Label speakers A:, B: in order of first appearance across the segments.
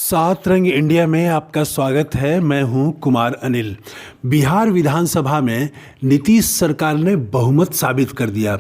A: सात रंग इंडिया में आपका स्वागत है। मैं हूं कुमार अनिल। बिहार विधानसभा में नीतीश सरकार ने बहुमत साबित कर दिया।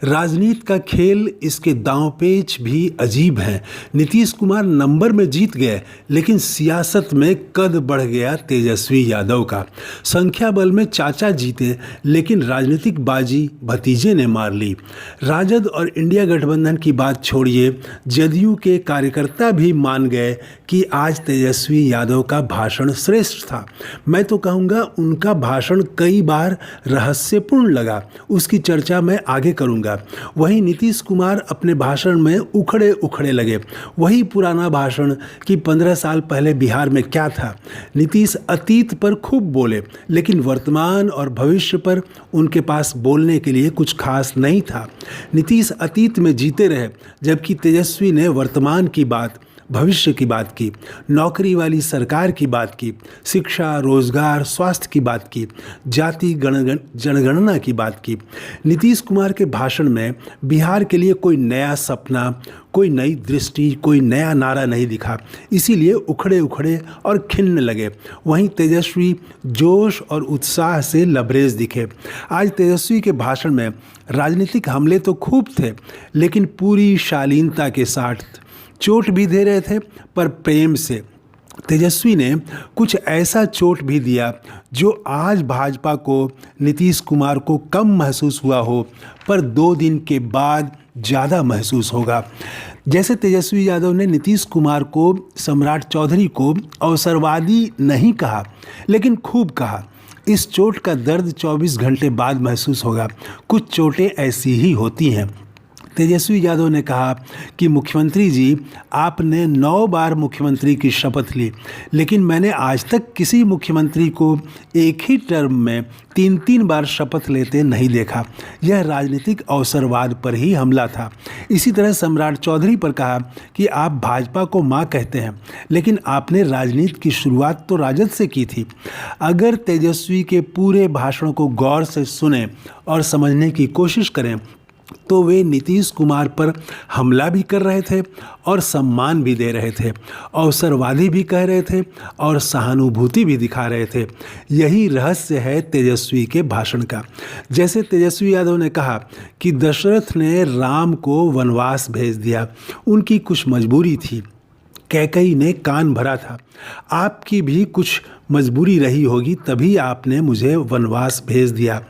A: राजनीति का खेल, इसके दांवपेच भी अजीब हैं। नीतीश कुमार नंबर में जीत गए, लेकिन सियासत में कद बढ़ गया तेजस्वी यादव का। संख्या बल में चाचा जीते, लेकिन राजनीतिक बाजी भतीजे ने मार ली। राजद और इंडिया गठबंधन की बात छोड़िए, जदयू के कार्यकर्ता भी मान गए कि आज तेजस्वी यादव का भाषण श्रेष्ठ था। मैं तो कहूँगा उनका भाषण कई बार रहस्यपूर्ण लगा। उसकी चर्चा मैं आगे करूँगा। वहीं नीतीश कुमार अपने भाषण में उखड़े उखड़े लगे। वही पुराना भाषण कि 15 साल पहले बिहार में क्या था। नीतीश अतीत पर खूब बोले, लेकिन वर्तमान और भविष्य पर उनके पास बोलने के लिए कुछ खास नहीं था। नीतीश अतीत में जीते रहे, जबकि तेजस्वी ने वर्तमान की बात, भविष्य की बात की, नौकरी वाली सरकार की बात की, शिक्षा, रोजगार, स्वास्थ्य की बात की, जाति जनगणना की बात की। नीतीश कुमार के भाषण में बिहार के लिए कोई नया सपना, कोई नई दृष्टि, कोई नया नारा नहीं दिखा। इसीलिए उखड़े उखड़े और खिन्न लगे। वहीं तेजस्वी जोश और उत्साह से लबरेज दिखे। आज तेजस्वी के भाषण में राजनीतिक हमले तो खूब थे, लेकिन पूरी शालीनता के साथ चोट भी दे रहे थे, पर प्रेम से। तेजस्वी ने कुछ ऐसा चोट भी दिया जो आज भाजपा को, नीतीश कुमार को कम महसूस हुआ हो, पर 2 दिन के बाद ज़्यादा महसूस होगा। जैसे तेजस्वी यादव ने नीतीश कुमार को, सम्राट चौधरी को अवसरवादी नहीं कहा, लेकिन खूब कहा। इस चोट का दर्द 24 घंटे बाद महसूस होगा। कुछ चोटें ऐसी ही होती हैं। तेजस्वी यादव ने कहा कि मुख्यमंत्री जी, आपने 9 बार मुख्यमंत्री की शपथ ली, लेकिन मैंने आज तक किसी मुख्यमंत्री को एक ही टर्म में 3-3 बार शपथ लेते नहीं देखा। यह राजनीतिक अवसरवाद पर ही हमला था। इसी तरह सम्राट चौधरी पर कहा कि आप भाजपा को मां कहते हैं, लेकिन आपने राजनीति की शुरुआत तो राजद से की थी। अगर तेजस्वी के पूरे भाषण को गौर से सुने और समझने की कोशिश करें तो वे नीतीश कुमार पर हमला भी कर रहे थे और सम्मान भी दे रहे थे, अवसरवादी भी कह रहे थे और सहानुभूति भी दिखा रहे थे। यही रहस्य है तेजस्वी के भाषण का। जैसे तेजस्वी यादव ने कहा कि दशरथ ने राम को वनवास भेज दिया, उनकी कुछ मजबूरी थी। कैकई ने कान भरा था, आपकी भी कुछ मजबूरी रही होगी, तभी आपने मुझे वनवास भेज दिया।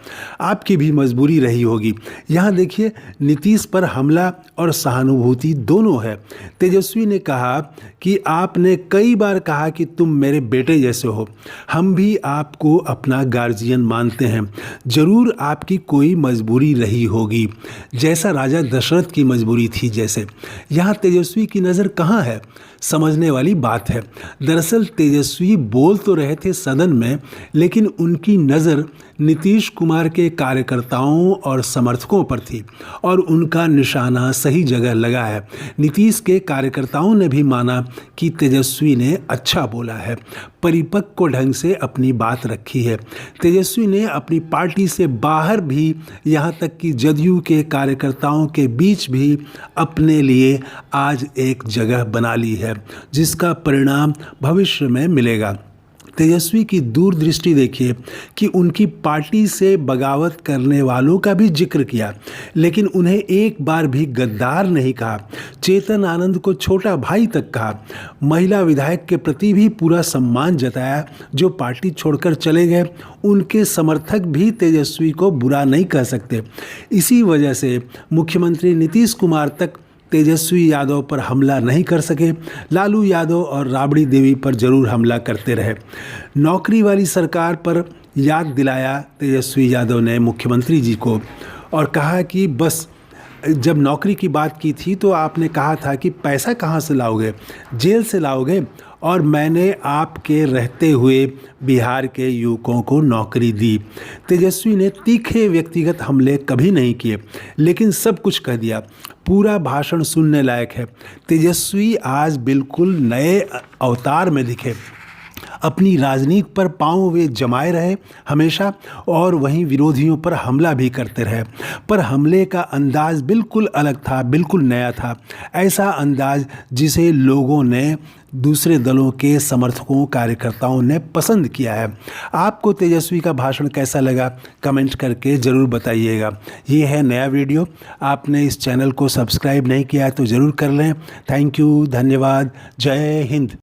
A: आपकी भी मजबूरी रही होगी। यहाँ देखिए, नीतीश पर हमला और सहानुभूति दोनों है। तेजस्वी ने कहा कि आपने कई बार कहा कि तुम मेरे बेटे जैसे हो, हम भी आपको अपना गार्जियन मानते हैं। ज़रूर आपकी कोई मजबूरी रही होगी, जैसा राजा दशरथ की मजबूरी थी। जैसे यहाँ तेजस्वी की नज़र कहाँ है, समझने वाली बात है। दरअसल तेजस्वी बोल तो रहे थे सदन में, लेकिन उनकी नज़र नीतीश कुमार के कार्यकर्ताओं और समर्थकों पर थी और उनका निशाना सही जगह लगा है। नीतीश के कार्यकर्ताओं ने भी माना कि तेजस्वी ने अच्छा बोला है, परिपक्व ढंग से अपनी बात रखी है। तेजस्वी ने अपनी पार्टी से बाहर भी, यहाँ तक कि जदयू के कार्यकर्ताओं के बीच भी अपने लिए आज एक जगह बना ली है, जिसका परिणाम भविष्य में मिलेगा। तेजस्वी की दूरदृष्टि देखिए कि उनकी पार्टी से बगावत करने वालों का भी जिक्र किया, लेकिन उन्हें एक बार भी गद्दार नहीं कहा। चेतन आनंद को छोटा भाई तक कहा। महिला विधायक के प्रति भी पूरा सम्मान जताया, जो पार्टी छोड़कर चले गए। उनके समर्थक भी तेजस्वी को बुरा नहीं कह सकते। इसी वजह से मुख्यमंत्री नीतीश कुमार तक तेजस्वी यादव पर हमला नहीं कर सके। लालू यादव और राबड़ी देवी पर जरूर हमला करते रहे। नौकरी वाली सरकार पर याद दिलाया तेजस्वी यादव ने मुख्यमंत्री जी को और कहा कि बस, जब नौकरी की बात की थी तो आपने कहा था कि पैसा कहाँ से लाओगे, जेल से लाओगे, और मैंने आपके रहते हुए बिहार के युवकों को नौकरी दी। तेजस्वी ने तीखे व्यक्तिगत हमले कभी नहीं किए, लेकिन सब कुछ कह दिया। पूरा भाषण सुनने लायक है। तेजस्वी आज बिल्कुल नए अवतार में दिखे। अपनी राजनीति पर पांव वे जमाए रहे हमेशा, और वहीं विरोधियों पर हमला भी करते रहे। पर हमले का अंदाज बिल्कुल अलग था, बिल्कुल नया था। ऐसा अंदाज जिसे लोगों ने दूसरे दलों के समर्थकों कार्यकर्ताओं ने पसंद किया है। आपको तेजस्वी का भाषण कैसा लगा कमेंट करके ज़रूर बताइएगा। ये है नया वीडियो, आपने इस चैनल को सब्सक्राइब नहीं किया है तो ज़रूर कर लें। थैंक यू, धन्यवाद, जय हिंद।